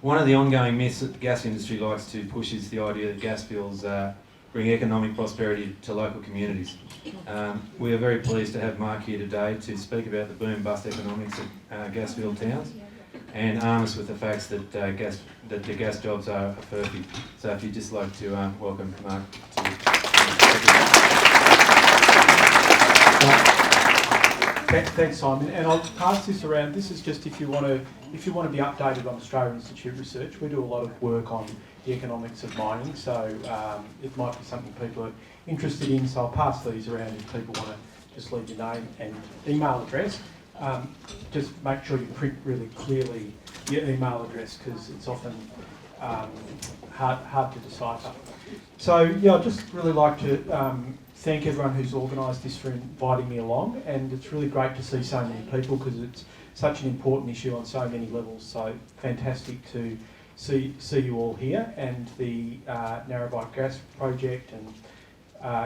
One of the ongoing myths that the gas industry likes to push is the idea that gas fields bring economic prosperity to local communities. We are very pleased to have Mark here today to speak about the boom-bust economics of gas field towns and arm us with the facts that the gas jobs are perfect. So if you'd just like to welcome Mark to... Thanks, Simon. And I'll pass this around. This is just if you want to be updated on Australian Institute research. We do a lot of work on the economics of mining, so it might be something people are interested in. So I'll pass these around if people want to just leave your name and email address. Just make sure you print really clearly your email address because it's often hard to decipher. So yeah, I'd just really like to thank everyone who's organised this for inviting me along, and it's really great to see so many people because it's such an important issue on so many levels. So fantastic to see you all here, and the Narrabri Gas Project and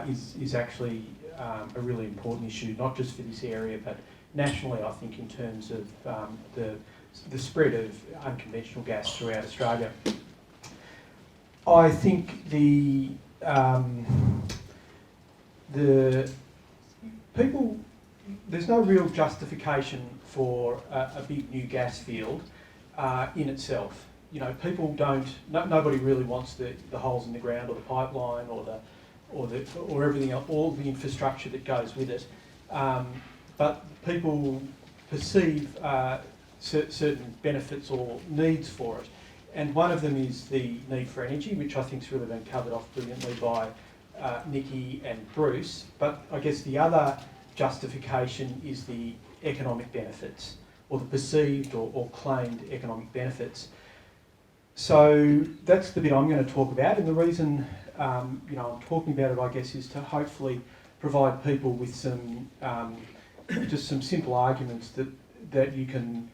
is actually a really important issue, not just for this area but nationally. I think in terms of the spread of unconventional gas throughout Australia. I think the people, there's no real justification for a big new gas field in itself. You know, people don't. Nobody really wants the holes in the ground or the pipeline or everything else, all the infrastructure that goes with it. But people perceive certain benefits or needs for it, and one of them is the need for energy, which I think has really been covered off brilliantly by Nikki and Bruce. But I guess the other justification is the economic benefits, or the perceived or claimed economic benefits. So that's the bit I'm going to talk about, and the reason I'm talking about it, I guess, is to hopefully provide people with some just some simple arguments that you can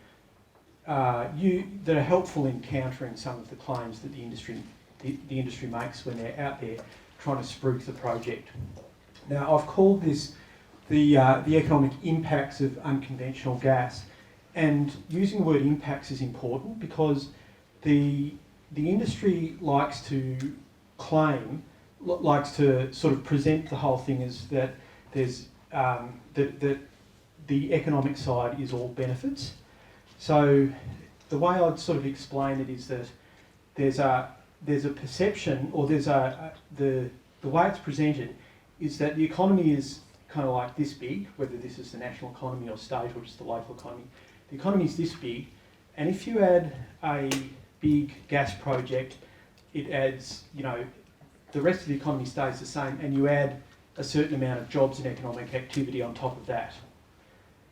that are helpful in countering some of the claims that the industry makes when they're out there trying to spruik the project. Now, I've called this the economic impacts of unconventional gas, and using the word impacts is important because the industry likes to sort of present the whole thing as that there's that the economic side is all benefits. So the way I'd sort of explain it is that there's a perception, or there's the way it's presented is that the economy is kind of like this big, whether this is the national economy or state or just the local economy. The economy is this big, and if you add a big gas project, it adds, the rest of the economy stays the same, and you add a certain amount of jobs and economic activity on top of that.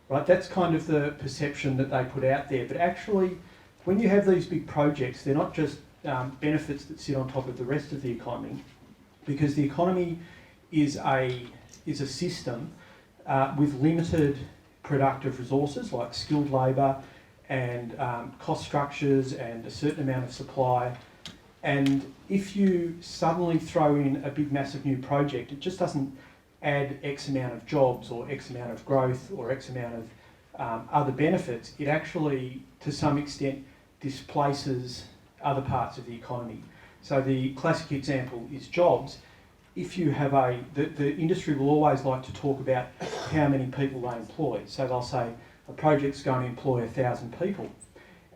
Right? That's kind of the perception that they put out there. But actually, when you have these big projects, they're not just benefits that sit on top of the rest of the economy, because the economy is a system with limited productive resources like skilled labour and cost structures and a certain amount of supply. And if you suddenly throw in a big massive new project, it just doesn't add X amount of jobs or X amount of growth or X amount of other benefits. It actually, to some extent, displaces other parts of the economy. So the classic example is jobs. If you have the industry will always like to talk about how many people they employ. So they'll say a project's going to employ 1,000 people,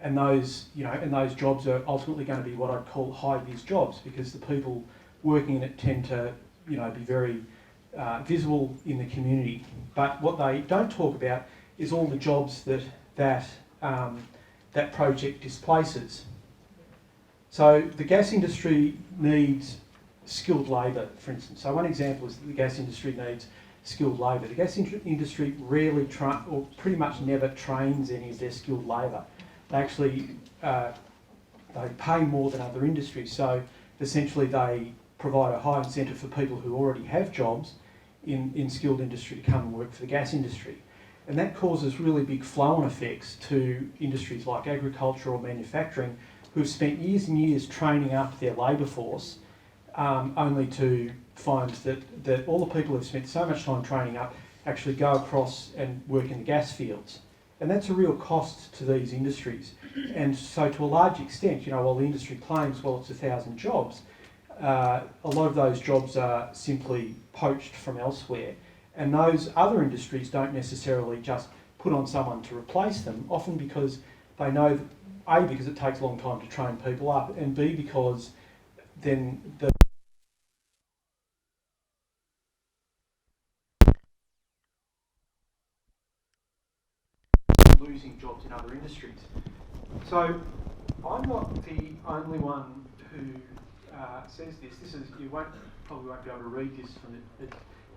and those jobs are ultimately going to be what I'd call high-vis jobs, because the people working in it tend to be very visible in the community. But what they don't talk about is all the jobs that project displaces. So the gas industry needs skilled labour, for instance. So one example is that the gas industry needs skilled labour. The gas industry rarely or pretty much never trains any of their skilled labour. They actually they pay more than other industries. So essentially they provide a high incentive for people who already have jobs in skilled industry to come and work for the gas industry. And that causes really big flow-on effects to industries like agriculture or manufacturing, who've spent years and years training up their labour force, only to find that all the people who've spent so much time training up actually go across and work in the gas fields. And that's a real cost to these industries. And so to a large extent, while the industry claims, well, it's 1,000 jobs, a lot of those jobs are simply poached from elsewhere. And those other industries don't necessarily just put on someone to replace them, often because they know, that, A, because it takes a long time to train people up, and B, because then the losing jobs in other industries. So I'm not the only one who says this. You probably won't be able to read this from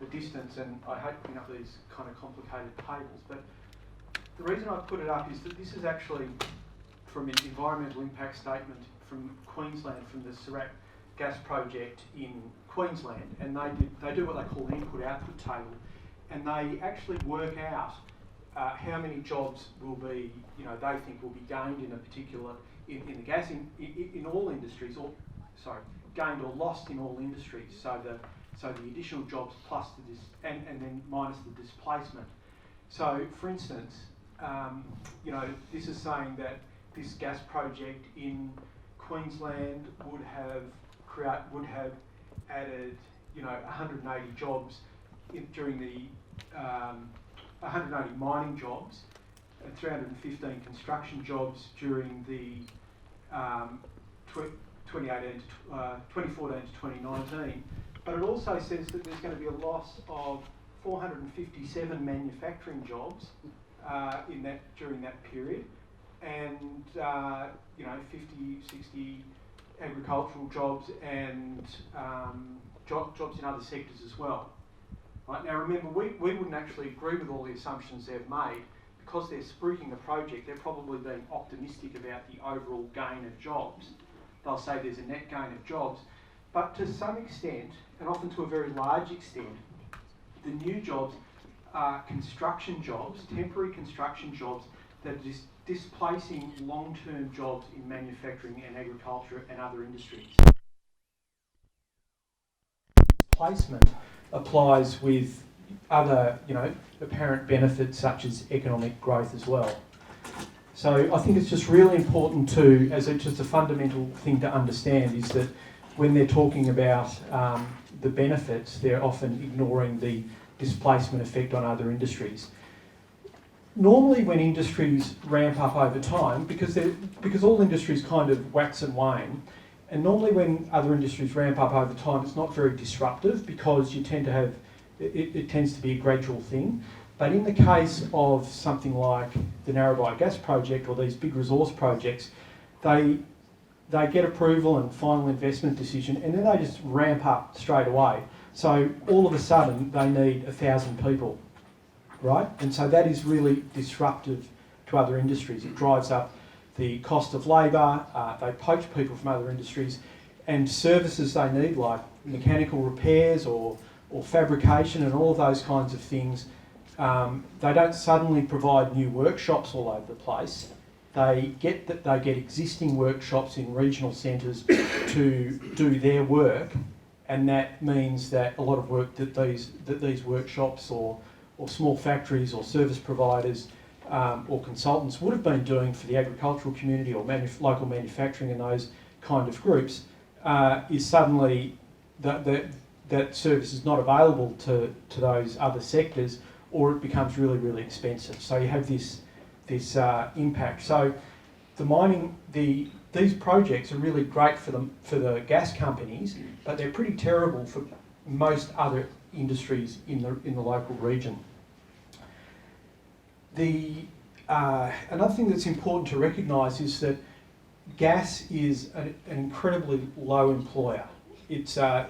the distance, and I hate putting up these kind of complicated tables, but the reason I put it up is that this is actually from an environmental impact statement from Queensland, from the Surat gas project in Queensland, and they do what they call an input-output table, and they actually work out how many jobs will be, they think will be gained in a particular, in the gas, in all industries, gained or lost in all industries. So the additional jobs plus and then minus the displacement. So for instance, this is saying that this gas project in Queensland would have added, 180 jobs during the 180 mining jobs and 315 construction jobs during the 2014 to 2019. But it also says that there's going to be a loss of 457 manufacturing jobs during that period, and 50, 60 agricultural jobs and jobs in other sectors as well. Right, now remember, we wouldn't actually agree with all the assumptions they've made. Because they're spruiking the project, they're probably being optimistic about the overall gain of jobs. They'll say there's a net gain of jobs. But to some extent, and often to a very large extent, the new jobs are construction jobs, temporary construction jobs, that are displacing long-term jobs in manufacturing and agriculture and other industries. Displacement applies with other, apparent benefits such as economic growth as well. So I think it's just really important to, just a fundamental thing to understand, is that when they're talking about the benefits, they're often ignoring the displacement effect on other industries. Normally when industries ramp up over time, because all industries kind of wax and wane, and normally when other industries ramp up over time, it's not very disruptive because you tend to have, it tends to be a gradual thing. But in the case of something like the Narrabri gas project or these big resource projects, they get approval and final investment decision, and then they just ramp up straight away. So all of a sudden they need 1,000 people, right? And so that is really disruptive to other industries. It drives up the cost of labour, they poach people from other industries, and services they need like mechanical repairs or fabrication and all of those kinds of things. They don't suddenly provide new workshops all over the place. They get existing workshops in regional centres to do their work, and that means that a lot of work that these workshops or small factories or service providers or consultants would have been doing for the agricultural community or local manufacturing and those kind of groups is suddenly that service is not available to those other sectors, or it becomes really, really expensive. So you have this impact. So these projects are really great for the gas companies, but they're pretty terrible for most other industries in the local region. Another thing that's important to recognise is that gas is an incredibly low employer. The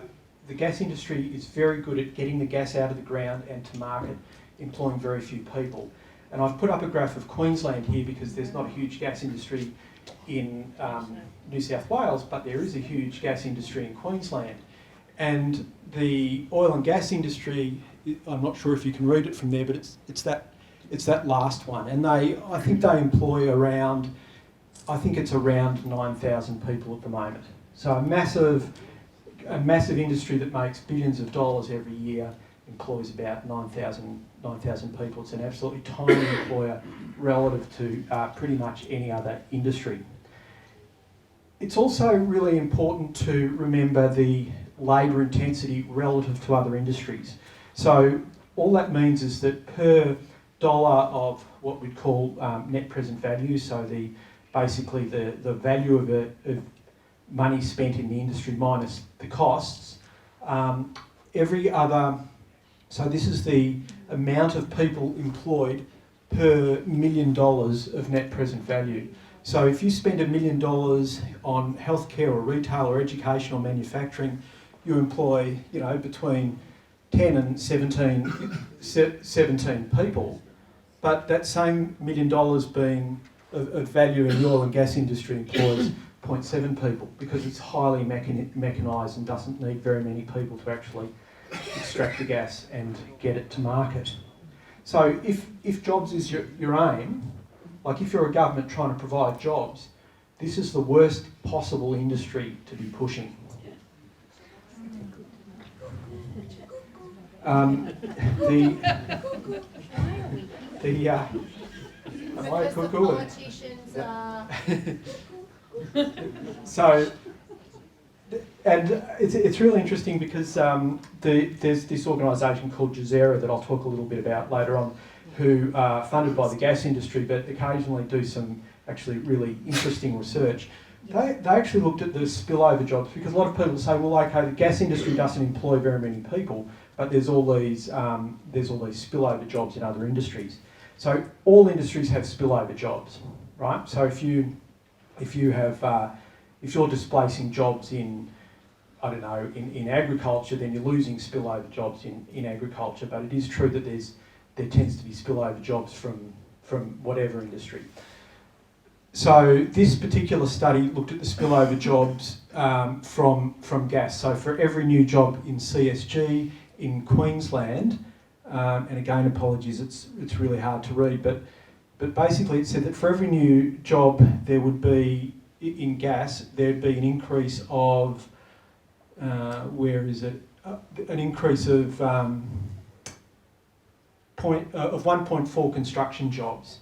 gas industry is very good at getting the gas out of the ground and to market, employing very few people. And I've put up a graph of Queensland here because there's not a huge gas industry in New South Wales, but there is a huge gas industry in Queensland. And the oil and gas industry, I'm not sure if you can read it from there, but it's that last one. And I think they employ around 9,000 people at the moment. So a massive industry that makes billions of dollars every year, employs about 9,000 people. It's an absolutely tiny employer relative to pretty much any other industry. It's also really important to remember the labour intensity relative to other industries. So all that means is that per dollar of what we'd call net present value, so basically the value of money spent in the industry minus the costs, so this is the amount of people employed per $1 million of net present value. So if you spend $1 million on healthcare or retail or education or manufacturing, you employ, between 10 and 17 people, but that same $1 million being of value in the oil and gas industry employs 0.7 people, because it's highly mechanised and doesn't need very many people to actually extract the gas and get it to market. So if jobs is your aim, like if you're a government trying to provide jobs, this is the worst possible industry to be pushing. Because the politicians are... So, and it's really interesting because there's this organisation called Jazeera that I'll talk a little bit about later on, who are funded by the gas industry but occasionally do some actually really interesting research. They actually looked at the spillover jobs, because a lot of people say, well, okay, the gas industry doesn't employ very many people, but there's all these spillover jobs in other industries. So all industries have spillover jobs, right? So if you're displacing jobs in agriculture, then you're losing spillover jobs in agriculture. But it is true that there tends to be spillover jobs from whatever industry. So this particular study looked at the spillover jobs from gas. So for every new job in CSG in Queensland, and again, apologies, it's really hard to read, but basically it said that for every new job there would be in gas, there'd be an increase of an increase of 1.4 construction jobs.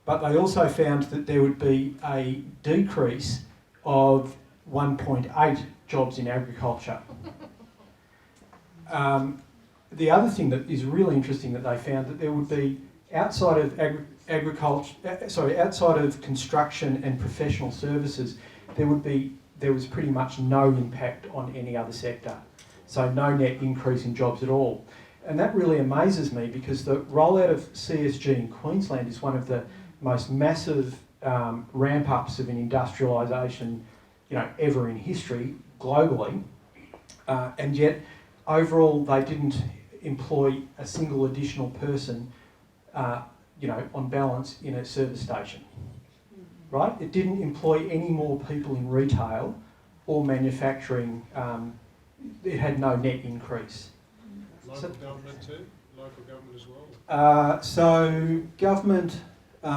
But they also found that there would be a decrease of 1.8 jobs in agriculture. The other thing that is really interesting that they found, that there would be outside of outside of construction and professional services, there was pretty much no impact on any other sector. So no net increase in jobs at all. And that really amazes me, because the rollout of CSG in Queensland is one of the most massive ramp-ups of an industrialisation, ever in history globally, and yet overall they didn't employ a single additional person, on balance in a service station, right? It didn't employ any more people in retail or manufacturing. It had no net increase. Local government too? Local government as well? So government, I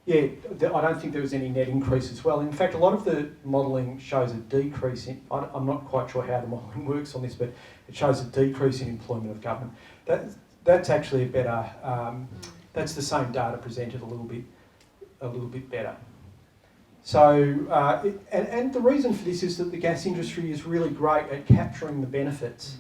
don't think there was any net increase as well. In fact, a lot of the modelling shows a decrease in, I'm not quite sure how the modelling works on this, but it shows a decrease in employment of government. That's actually a better, that's the same data presented a little bit better. So, and the reason for this is that the gas industry is really great at capturing the benefits.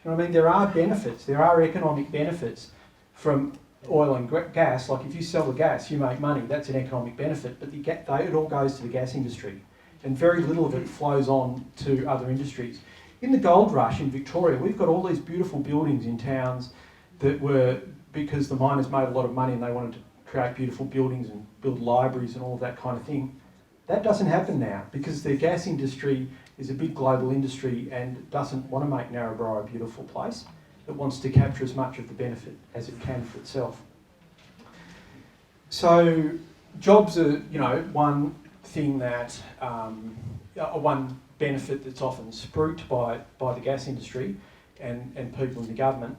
You know what I mean? There are benefits, there are economic benefits from oil and gas. Like if you sell the gas, you make money, that's an economic benefit, but it all goes to the gas industry, and very little of it flows on to other industries. In the gold rush in Victoria, we've got all these beautiful buildings in towns that were, because the miners made a lot of money and they wanted to create beautiful buildings and build libraries and all of that kind of thing. That doesn't happen now, because the gas industry is a big global industry and doesn't want to make Narrabri a beautiful place. It wants to capture as much of the benefit as it can for itself. So jobs are, one thing that, one benefit that's often spruiked by the gas industry and people in the government.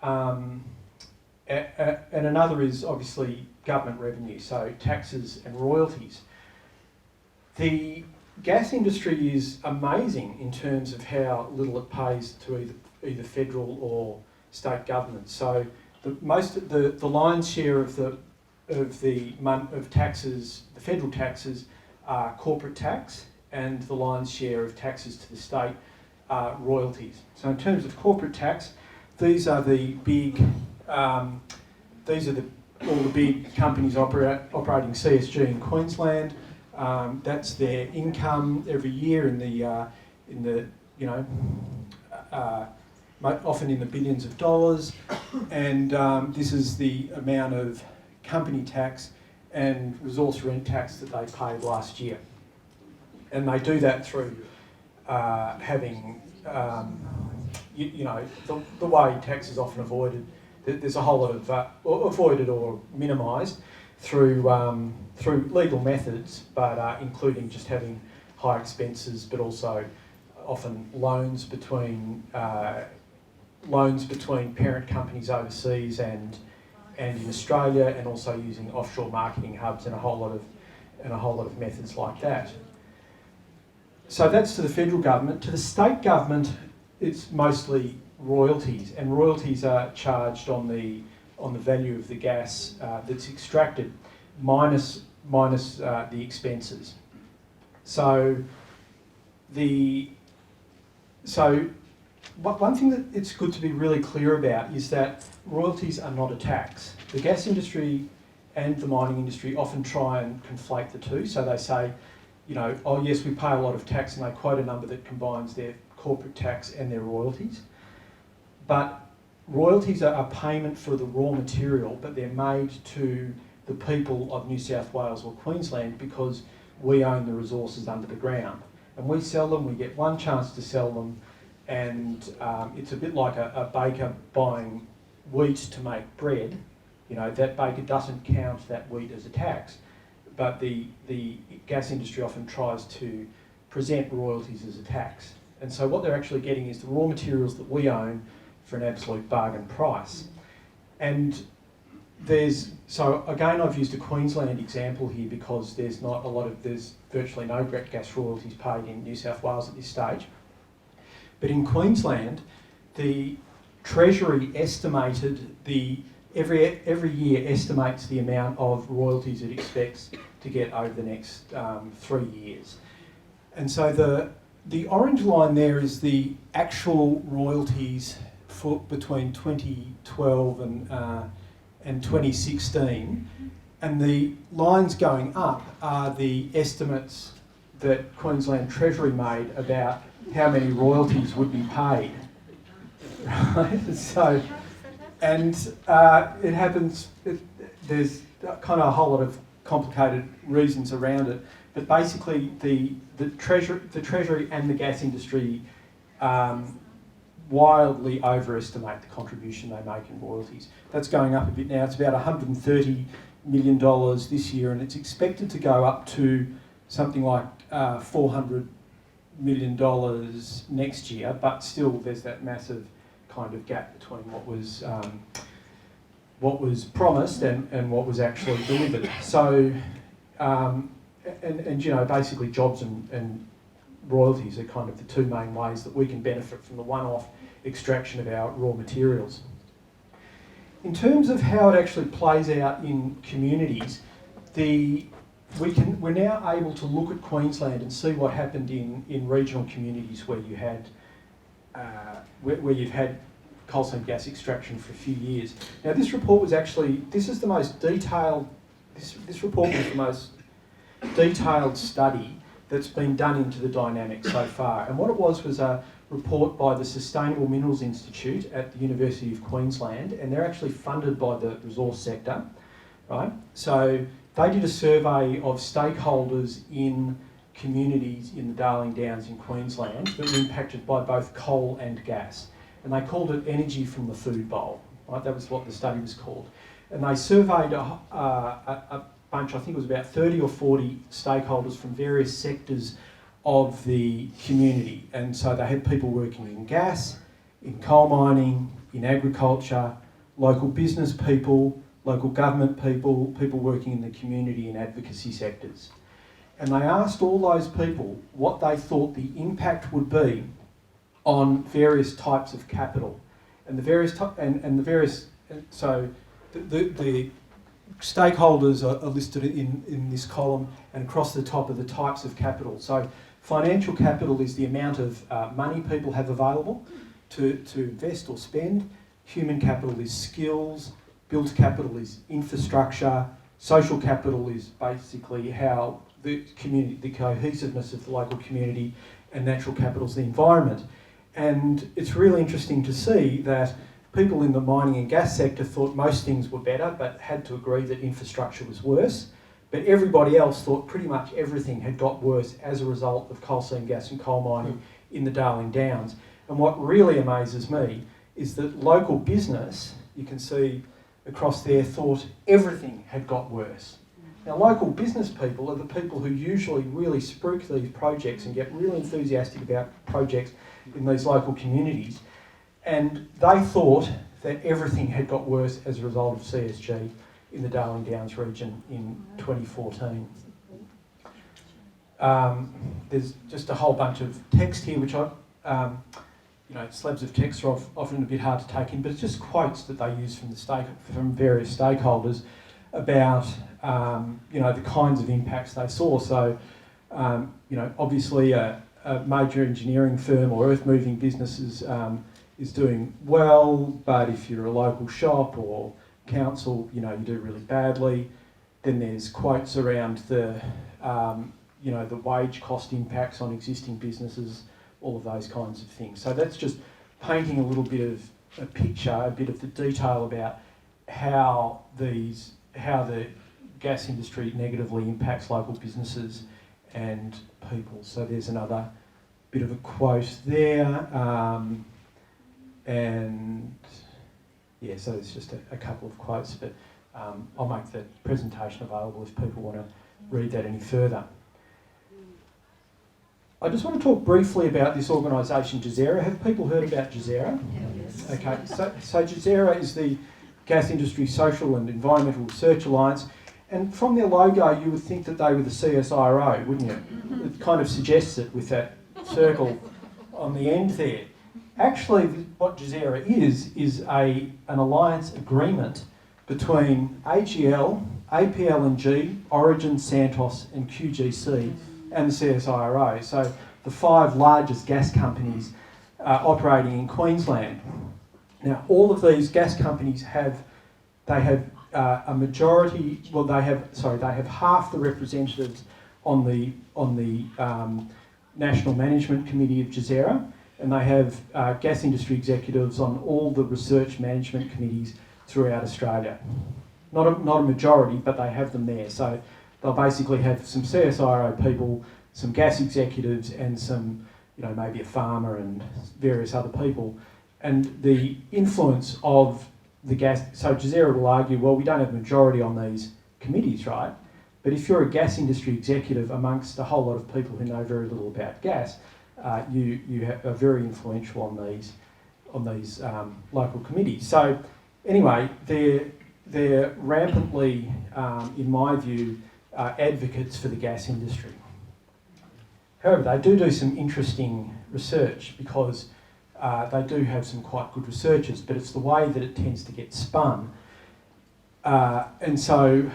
And another is obviously government revenue, so taxes and royalties. The gas industry is amazing in terms of how little it pays to either federal or state government. So the lion's share of taxes, the federal taxes, are corporate tax, and the lion's share of taxes to the state are royalties. So in terms of corporate tax, these are the big, all the big companies operating CSG in Queensland. That's their income every year in the often in the billions of dollars, and this is the amount of company tax and resource rent tax that they paid last year. And they do that through having, the way tax is often avoided. There's a whole lot of avoided or minimised through legal methods, but including just having high expenses, but also often loans between parent companies overseas and in Australia, and also using offshore marketing hubs and a whole lot of methods like that. So that's to the federal government. To the state government, it's mostly royalties, and royalties are charged on the value of the gas that's extracted, minus the expenses. So one thing that it's good to be really clear about is that royalties are not a tax. The gas industry and the mining industry often try and conflate the two. So they say, oh yes, we pay a lot of tax, and they quote a number that combines their corporate tax and their royalties. But royalties are a payment for the raw material, but they're made to the people of New South Wales or Queensland because we own the resources under the ground. And we sell them, we get one chance to sell them, and it's a bit like a baker buying wheat to make bread. That baker doesn't count that wheat as a tax, but the gas industry often tries to present royalties as a tax. And so what they're actually getting is the raw materials that we own for an absolute bargain price. And so again, I've used a Queensland example here because there's virtually no gas royalties paid in New South Wales at this stage. But in Queensland, the Treasury estimated every year estimates the amount of royalties it expects to get over the next 3 years. And so the orange line there is the actual royalties for between 2012 and 2016, and the lines going up are the estimates that Queensland Treasury made about how many royalties would be paid. Right? So, and it happens. There's kind of a whole lot of complicated reasons around it, but basically the Treasury and the gas industry wildly overestimate the contribution they make in royalties. That's going up a bit now. It's about $130 million this year, and it's expected to go up to something like $400 million next year, but still there's that massive kind of gap between what was promised and what was actually delivered. So, basically jobs and royalties are kind of the two main ways that we can benefit from the one-off extraction of our raw materials. In terms of how it actually plays out in communities, we're now able to look at Queensland and see what happened in regional communities where you had where you've had coal seam gas extraction for a few years. Now this report was actually, this report was the most detailed study that's been done into the dynamics so far. And what it was a report by the Sustainable Minerals Institute at the University of Queensland, and they're actually funded by the resource sector, right? So they did a survey of stakeholders in communities in the Darling Downs in Queensland that were impacted by both coal and gas. And they called it Energy from the Food Bowl, right? That was what the study was called. And they surveyed a bunch, I think it was about 30 or 40 stakeholders from various sectors of the community. And so they had people working in gas, in coal mining, in agriculture, local business people, local government people, people working in the community and advocacy sectors. and they asked all those people what they thought the impact would be on various types of capital, and the stakeholders are listed in this column, and across the top are the types of capital. So financial capital is the amount of money people have available to invest or spend. Human capital is skills. Built capital is infrastructure. Social capital is basically how the community, the cohesiveness of the local community, and natural capital is the environment. And it's really interesting to see that people in the mining and gas sector thought most things were better, but had to agree that infrastructure was worse. But everybody else thought pretty much everything had got worse as a result of coal seam gas and coal mining in the Darling Downs. And what really amazes me is that local business, you can see across there, thought everything had got worse. Now, local business people are the people who usually really spruik these projects and get really enthusiastic about projects in these local communities. And they thought that everything had got worse as a result of CSG in the Darling Downs region in 2014. There's just a whole bunch of text here, which slabs of text are often a bit hard to take in, but it's just quotes that they use from various stakeholders about the kinds of impacts they saw. So obviously a major engineering firm or earth moving business is doing well, but if you're a local shop or council, you do really badly. Then there's quotes around the wage cost impacts on existing businesses, all of those kinds of things. So that's just painting a little bit of a picture, a bit of the detail about how the gas industry negatively impacts local businesses and people. So there's another bit of a quote there. So there's just a couple of quotes, but I'll make the presentation available if people want to read that any further. I just want to talk briefly about this organisation, Jazeera. Have people heard about Jazeera? Yes. Okay, so Jazeera is the Gas Industry Social and Environmental Research Alliance, and from their logo you would think that they were the CSIRO, wouldn't you? It kind of suggests it with that circle on the end there. Actually, what Jazeera is an alliance agreement between AGL, APLNG, Origin, Santos and QGC and the CSIRO. So the 5 largest gas companies operating in Queensland. Now, all of these gas companies have a majority. Well, they have half the representatives on the National Management Committee of Jazeera, and they have gas industry executives on all the research management committees throughout Australia. Not a majority, but they have them there. So they'll basically have some CSIRO people, some gas executives, and some, maybe a farmer and various other people. And the influence of the gas, so Jazeera will argue, well, we don't have a majority on these committees, right? But if you're a gas industry executive amongst a whole lot of people who know very little about gas, you are very influential on these local committees. So anyway, they're rampantly, in my view, advocates for the gas industry. However, they do some interesting research because they do have some quite good researchers, but it's the way that it tends to get spun. And so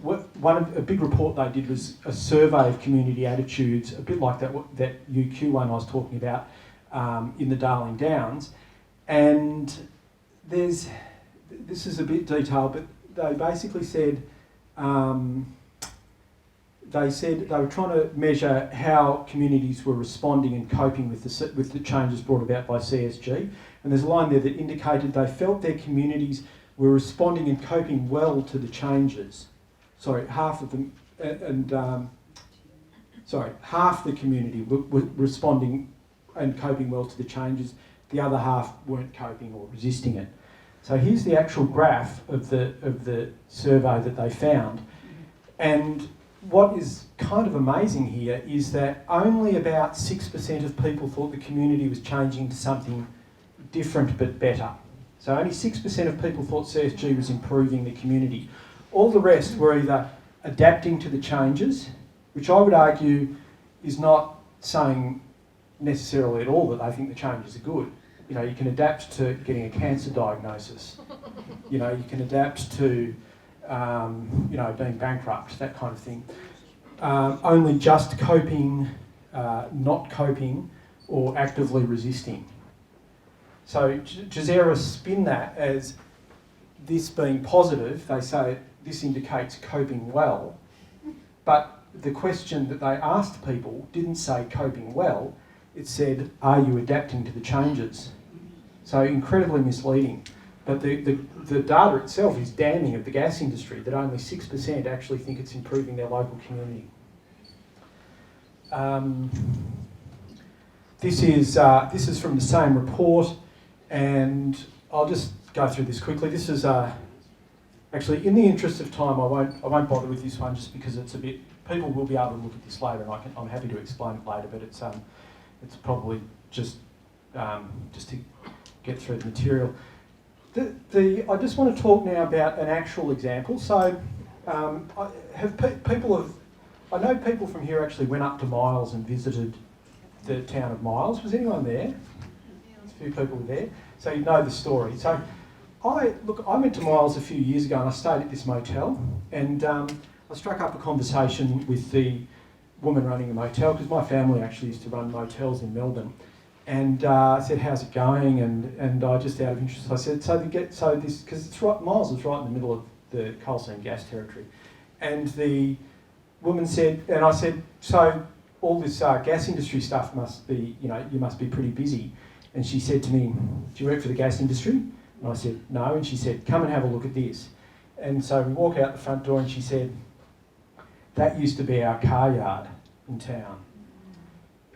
a big report they did was a survey of community attitudes, a bit like that UQ one I was talking about in the Darling Downs. And this is a bit detailed, but they basically said, they were trying to measure how communities were responding and coping with the changes brought about by CSG. And there's a line there that indicated they felt their communities were responding and coping well to the changes. Half the community were responding and coping well to the changes. The other half weren't coping or resisting it. So here's the actual graph of the survey that they found. And what is kind of amazing here is that only about 6% of people thought the community was changing to something different but better. So only 6% of people thought CSG was improving the community. All the rest were either adapting to the changes, which I would argue is not saying necessarily at all that they think the changes are good. You know, you can adapt to getting a cancer diagnosis. You know, you can adapt to, you know, being bankrupt, that kind of thing. Only just coping, not coping, or actively resisting. So Jazeera spin that as this being positive. They say this indicates coping well, but the question that they asked people didn't say coping well, it said, are you adapting to the changes? So incredibly misleading. But the data itself is damning of the gas industry, that only 6% actually think it's improving their local community. This is from the same report, and I'll just go through this quickly. This is actually, in the interest of time, I won't bother with this one just because it's a bit. People will be able to look at this later, and I'm happy to explain it later. But it's probably just to get through the material. I just want to talk now about an actual example. So, I know people from here actually went up to Miles and visited the town of Miles. Was anyone there? A few people were there, so you know the story. So, I went to Miles a few years ago and I stayed at this motel, and I struck up a conversation with the woman running the motel, because my family actually used to run motels in Melbourne. And I said, how's it going? And I just out of interest, I said, because it's right, Miles is right in the middle of the coal seam gas territory. And the woman said, and I said, so all this gas industry stuff must be, you know, you must be pretty busy. And she said to me, do you work for the gas industry? And I said, no. And she said, come and have a look at this. And so we walk out the front door and she said, that used to be our car yard in town.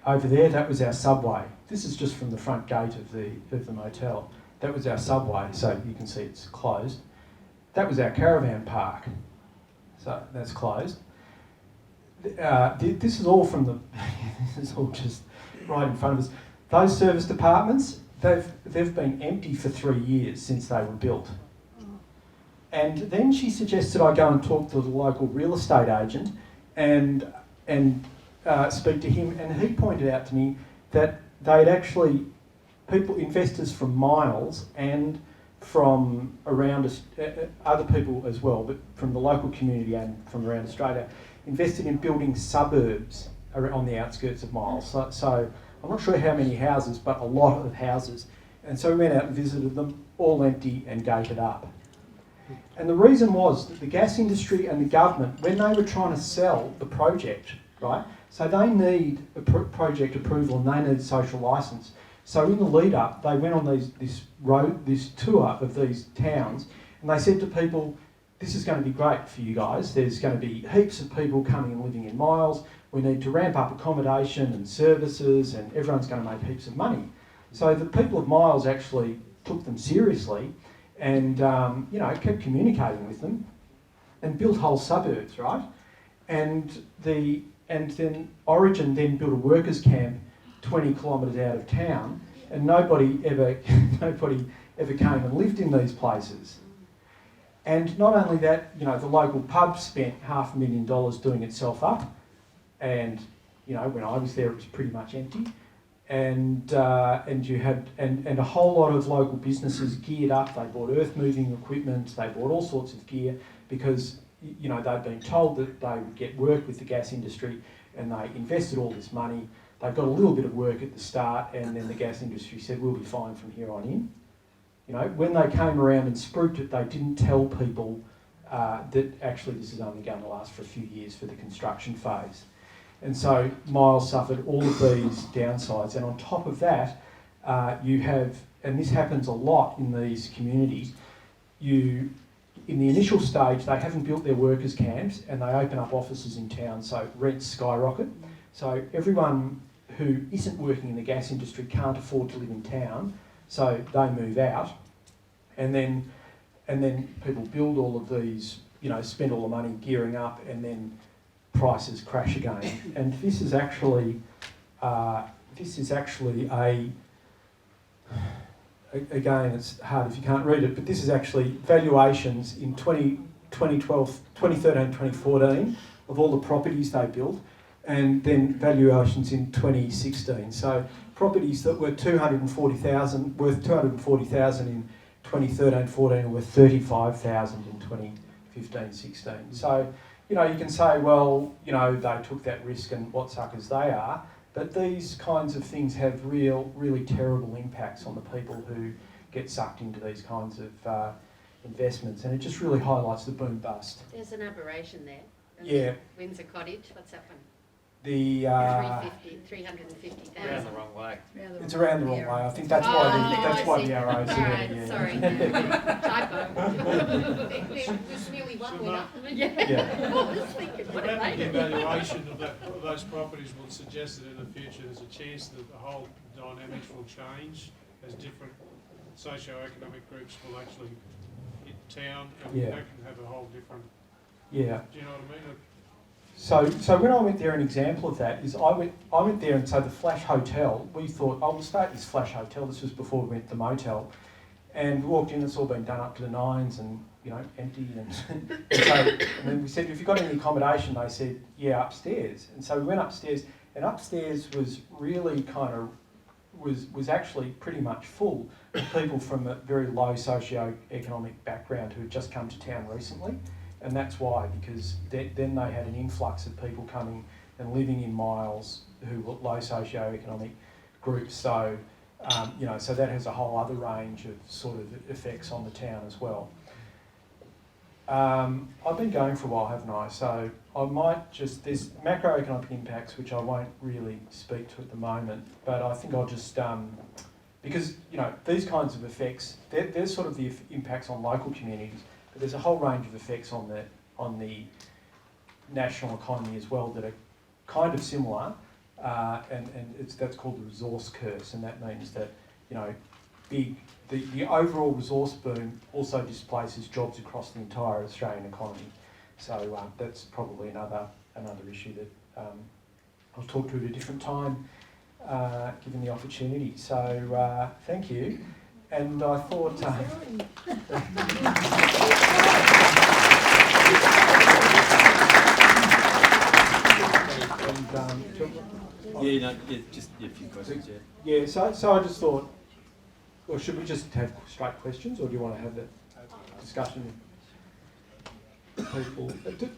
Over there, that was our subway. This is just from the front gate of the motel. That was our subway, so you can see it's closed. That was our caravan park, so that's closed. This is all from the. This is all just right in front of us. Those service departments, they've been empty for 3 years since they were built. And then she suggested I go and talk to the local real estate agent and speak to him, and he pointed out to me that they'd actually, investors from Miles and from around other people as well, but from the local community and from around Australia, invested in building suburbs on the outskirts of Miles. So I'm not sure how many houses, but a lot of houses. And so we went out and visited them, all empty and gated up. And the reason was that the gas industry and the government, when they were trying to sell the project, right, so they need a project approval and they need social licence. So in the lead up, they went on this tour of these towns, and they said to people, this is going to be great for you guys. There's going to be heaps of people coming and living in Miles. We need to ramp up accommodation and services, and everyone's going to make heaps of money. So the people of Miles actually took them seriously and kept communicating with them and built whole suburbs, right? And then Origin then built a workers' camp 20 kilometres out of town, and nobody ever came and lived in these places. And not only that, the local pub spent $500,000 doing itself up, and when I was there, it was pretty much empty. And you had a whole lot of local businesses geared up. They bought earth moving equipment. They bought all sorts of gear because they'd been told that they would get work with the gas industry, and they invested all this money. They got a little bit of work at the start, and then the gas industry said, we'll be fine from here on in. When they came around and spruiked it, they didn't tell people that actually this is only going to last for a few years for the construction phase. And so Miles suffered all of these downsides. And on top of that, you have, and this happens a lot in these communities, in the initial stage, they haven't built their workers' camps and they open up offices in town, so rents skyrocket. So everyone who isn't working in the gas industry can't afford to live in town, so they move out. And then people build all of these, spend all the money gearing up, and then prices crash again. And this is actually again, it's hard if you can't read it, but this is actually valuations in 2013, 2014 of all the properties they built, and then valuations in 2016. So properties that were 240,000, worth 240,000 in 2013-14 were worth 35,000 in 2015-16. So, you know, you can say, well, you know, they took that risk and what suckers they are, but these kinds of things have really terrible impacts on the people who get sucked into these kinds of investments, and it just really highlights the boom bust. There's an aberration there. Yeah. Windsor Cottage, what's that one? The 350,000. Around the wrong way. it's around the wrong way. I think that's why the arrows are Alright, there. Yeah. sorry. Typo. There was nearly one So winner. Yeah. I was thinking, The what a rapid lady. evaluation of those properties will suggest that in the future there's a chance that the whole dynamics will change as different socio-economic groups will actually hit town, and Yeah. that can have a whole different, Yeah. do you know what I mean? So when I went there, an example of that is I went there and so the Flash Hotel, we thought, oh, we'll stay at this Flash Hotel. This was before we went to the motel. And we walked in, it's all been done up to the nines and, you know, empty. And and then we said, have you got any accommodation? They said, yeah, upstairs. And so we went upstairs, and upstairs was really kind of, was actually pretty much full of people from a very low socio-economic background who had just come to town recently. And that's why, because then they had an influx of people coming and living in Miles who were low socio-economic groups. So, you know, so that has a whole other range of sort of effects on the town as well. I've been going for a while, haven't I? So I might just, there's macroeconomic impacts which I won't really speak to at the moment, but I think I'll just, because, you know, these kinds of effects, they're sort of the impacts on local communities. There's a whole range of effects on the national economy as well that are kind of similar, and that's called the resource curse, and that means that, you know, the overall resource boom also displaces jobs across the entire Australian economy. So that's probably another issue that I'll talk to at a different time, given the opportunity. So thank you, and I thought. Just a few questions, yeah. Yeah, so I just thought, or should we just have straight questions, or do you want to have that discussion with people?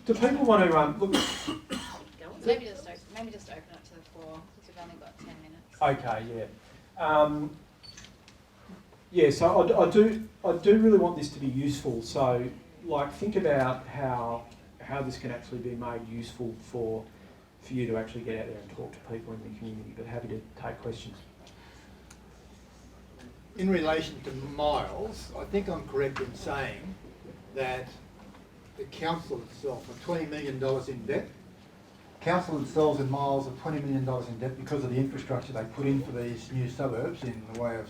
Do people want to look? Maybe just open it to the floor, because we've only got 10 minutes. Okay, yeah. Yeah, so I do really want this to be useful. So, like, think about how this can actually be made useful for you to actually get out there and talk to people in the community. But happy to take questions. In relation to Miles, I think I'm correct in saying that the council itself are $20 million in debt. Council themselves in Miles are $20 million in debt because of the infrastructure they put in for these new suburbs in the way of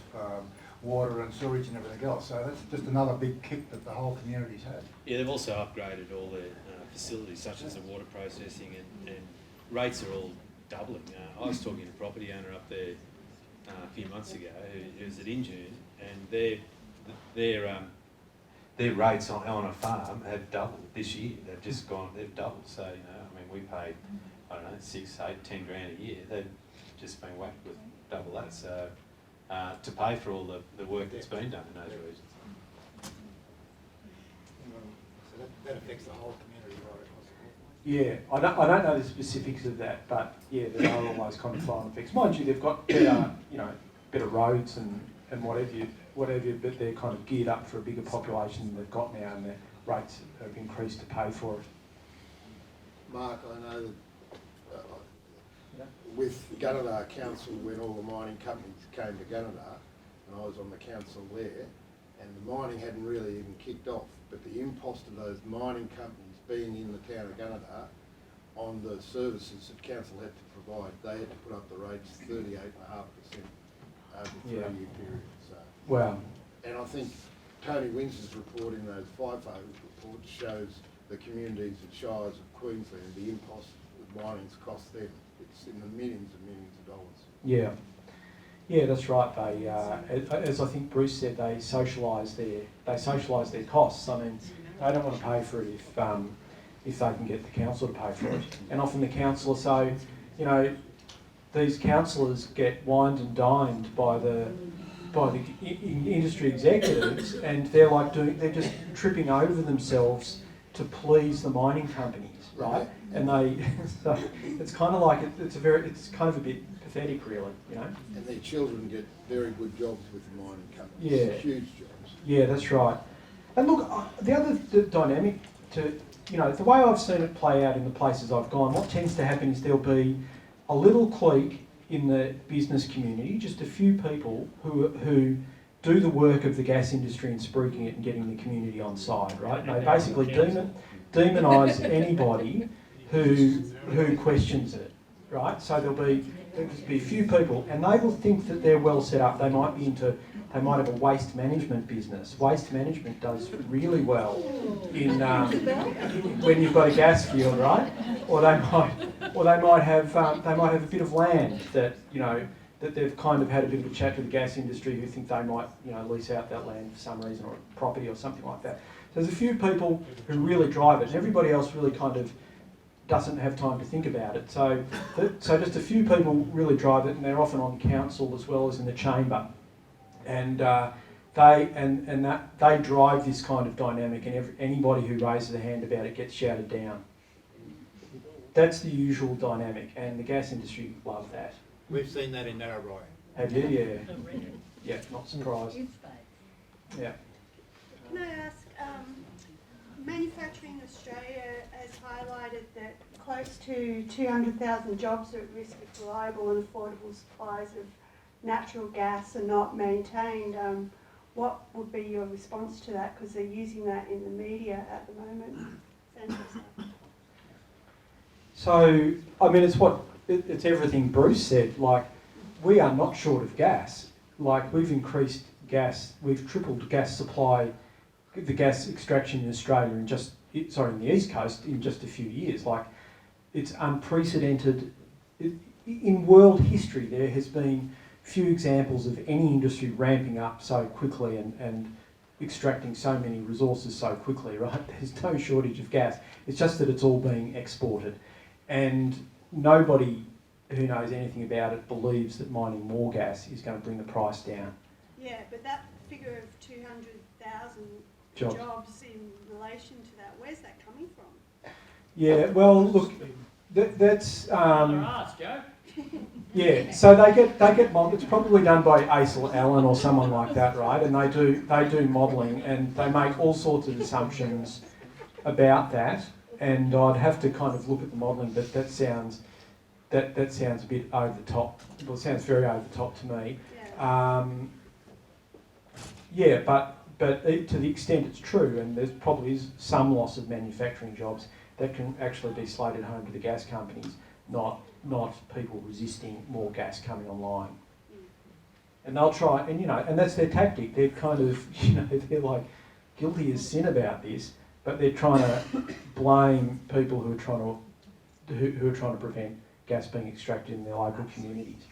water and sewage and everything else. So that's just another big kick that the whole community's had. Yeah, they've also upgraded all their facilities, such as the water processing, and rates are all doubling. I was talking to a property owner up there a few months ago who was at Injune, and Their rates on a farm have doubled this year. They've doubled. So, you know, I mean, we paid, I don't know, 6, 8, 10 grand a year. They've just been whacked with double that. So, to pay for all the work that's been done in those regions. So that affects the whole community right across the board. Yeah, I don't know the specifics of that, but yeah, there are all those kind of flow-on effects. Mind you, they've got better roads and whatever, but they're kind of geared up for a bigger population than they've got now, and their rates have increased to pay for it. Mark, I know that with Gunnedah Council, when all the mining companies came to Gunnedah, and I was on the council there, and the mining hadn't really even kicked off, but the impost of those mining companies being in the town of Gunnedah on the services that council had to provide, they had to put up the rates 38.5% over a 3-year period. So. Wow. And I think Tony Windsor's report in those FIFO reports shows the communities and shires of Queensland, the impost that mining's cost them. It's in the millions and millions of dollars. Yeah, that's right. They, as I think Bruce said, they socialise their costs. I mean, they don't want to pay for it if they can get the council to pay for it. And often the council, so, you know, these councillors get wined and dined by the industry executives, and they're just tripping over themselves to please the mining companies, right? And so it's kind of like it's kind of a bit pathetic, really, you know. And their children get very good jobs with the mining companies. Yeah. Huge jobs. Yeah, that's right. And look, the other dynamic the way I've seen it play out in the places I've gone, what tends to happen is there'll be a little clique in the business community, just a few people who do the work of the gas industry and spruiking it and getting the community on side, right? And they basically demonise anybody who questions it, right? So there'll be a few people, and they will think that they're well set up. They might have a waste management business. Waste management does really well when you've got a gas field, right? Or they might have a bit of land that that they've kind of had a bit of a chat to the gas industry who think they might lease out that land for some reason, or property or something like that. So there's a few people who really drive it, and everybody else really kind of doesn't have time to think about it. So just a few people really drive it, and they're often on council as well as in the chamber, and they drive this kind of dynamic, and anybody who raises a hand about it gets shouted down. That's the usual dynamic, and the gas industry love that. We've seen that in Narrabri. Have you? Yeah. Yeah, not surprised. Yeah. Can I ask, Manufacturing Australia has highlighted that close to 200,000 jobs are at risk if reliable and affordable supplies of natural gas are not maintained. What would be your response to that? Because they're using that in the media at the moment. So, I mean, it's everything Bruce said. Like, we are not short of gas. Like, we've increased gas, we've tripled gas supply, the gas extraction in Australia in the East Coast in just a few years. Like, it's unprecedented. In world history, there has been few examples of any industry ramping up so quickly and extracting so many resources so quickly, right? There's no shortage of gas. It's just that it's all being exported. And nobody who knows anything about it believes that mining more gas is going to bring the price down. Yeah, but that figure of 200,000 jobs in relation to that, where's that coming from? Yeah, well, look, that's... yeah, so they get modeled. It's probably done by Acel Allen or someone like that, right? And they do modelling, and they make all sorts of assumptions about that. And I'd have to kind of look at the modelling, but that sounds a bit over the top. Well, it sounds very over the top to me. Yeah. But to the extent it's true, and there's probably is some loss of manufacturing jobs that can actually be slated home to the gas companies, not people resisting more gas coming online. And they'll try, and that's their tactic. They're kind of, they're like guilty as sin about this, but they're trying to blame people who are trying to prevent gas being extracted in their local communities,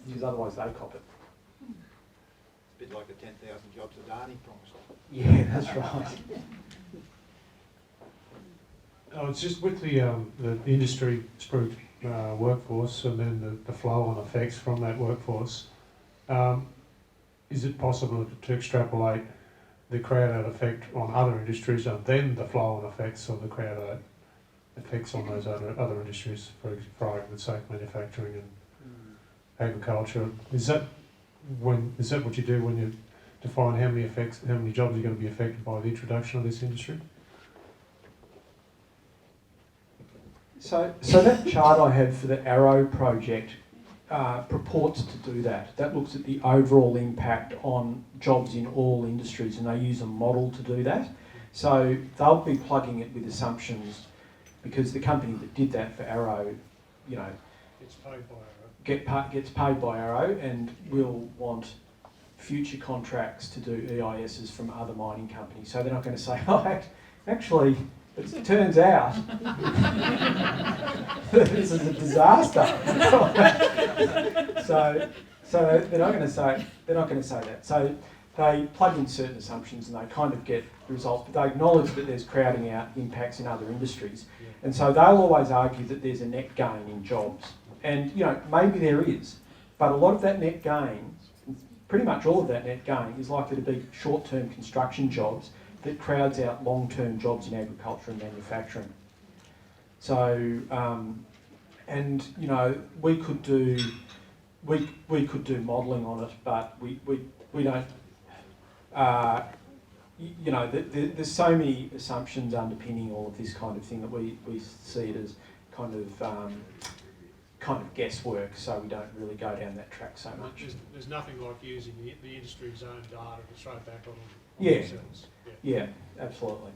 because otherwise they cop it. It's a bit like the 10,000 jobs that Arnie promised. Yeah, that's right. Oh, it's just with the industry spruik workforce and then the flow on effects from that workforce. Is it possible to extrapolate the crowd-out effect on other industries and then the flow-on effects of the crowd-out effects on those other industries, for argument's sake, manufacturing and agriculture? Is that what you do when you define how many jobs are going to be affected by the introduction of this industry? So that chart I had for the Arrow project purports to do that. That looks at the overall impact on jobs in all industries, and they use a model to do that. So they'll be plugging it with assumptions, because the company that did that for Arrow, Gets paid by Arrow. Gets paid by Arrow, and will want future contracts to do EISs from other mining companies. So they're not going to say, oh, actually, it turns out this is a disaster. so they're not going to say that. So they plug in certain assumptions and they kind of get the results, but they acknowledge that there's crowding out impacts in other industries. And so they'll always argue that there's a net gain in jobs. And, you know, maybe there is, but a lot of that net gain, pretty much all of that net gain, is likely to be short-term construction jobs that crowds out long-term jobs in agriculture and manufacturing. So, and, you know, we could do modelling on it, but we don't, you know, there's so many assumptions underpinning all of this kind of thing that we see it as kind of guesswork, so we don't really go down that track so much. There's nothing like using the industry's own data to throw back on Yeah. themselves. Yeah, absolutely.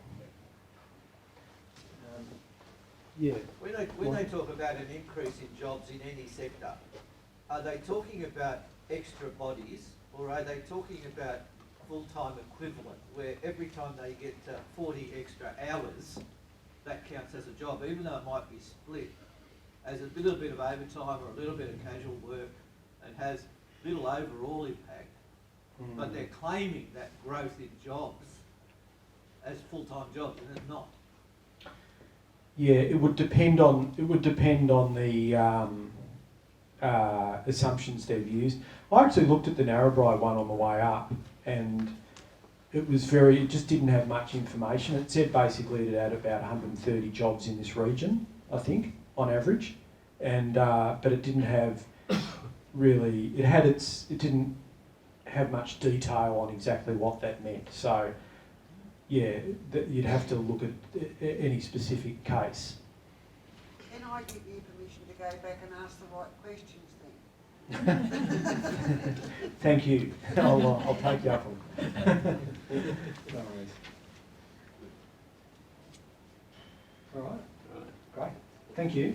Yeah. When they talk about an increase in jobs in any sector, are they talking about extra bodies, or are they talking about full-time equivalent, where every time they get 40 extra hours, that counts as a job, even though it might be split as a little bit of overtime or a little bit of casual work and has little overall impact, but they're claiming that growth in jobs as full-time jobs, and it's not. Yeah, it would depend on the assumptions they've used. I actually looked at the Narrabri one on the way up, and it just didn't have much information. It said basically it had about 130 jobs in this region, I think, on average, and but it didn't have really. It didn't have much detail on exactly what that meant. So, yeah, you'd have to look at any specific case. Can I give you permission to go back and ask the right questions then? Thank you. I'll take you up on it. No worries. All right. Great. Thank you.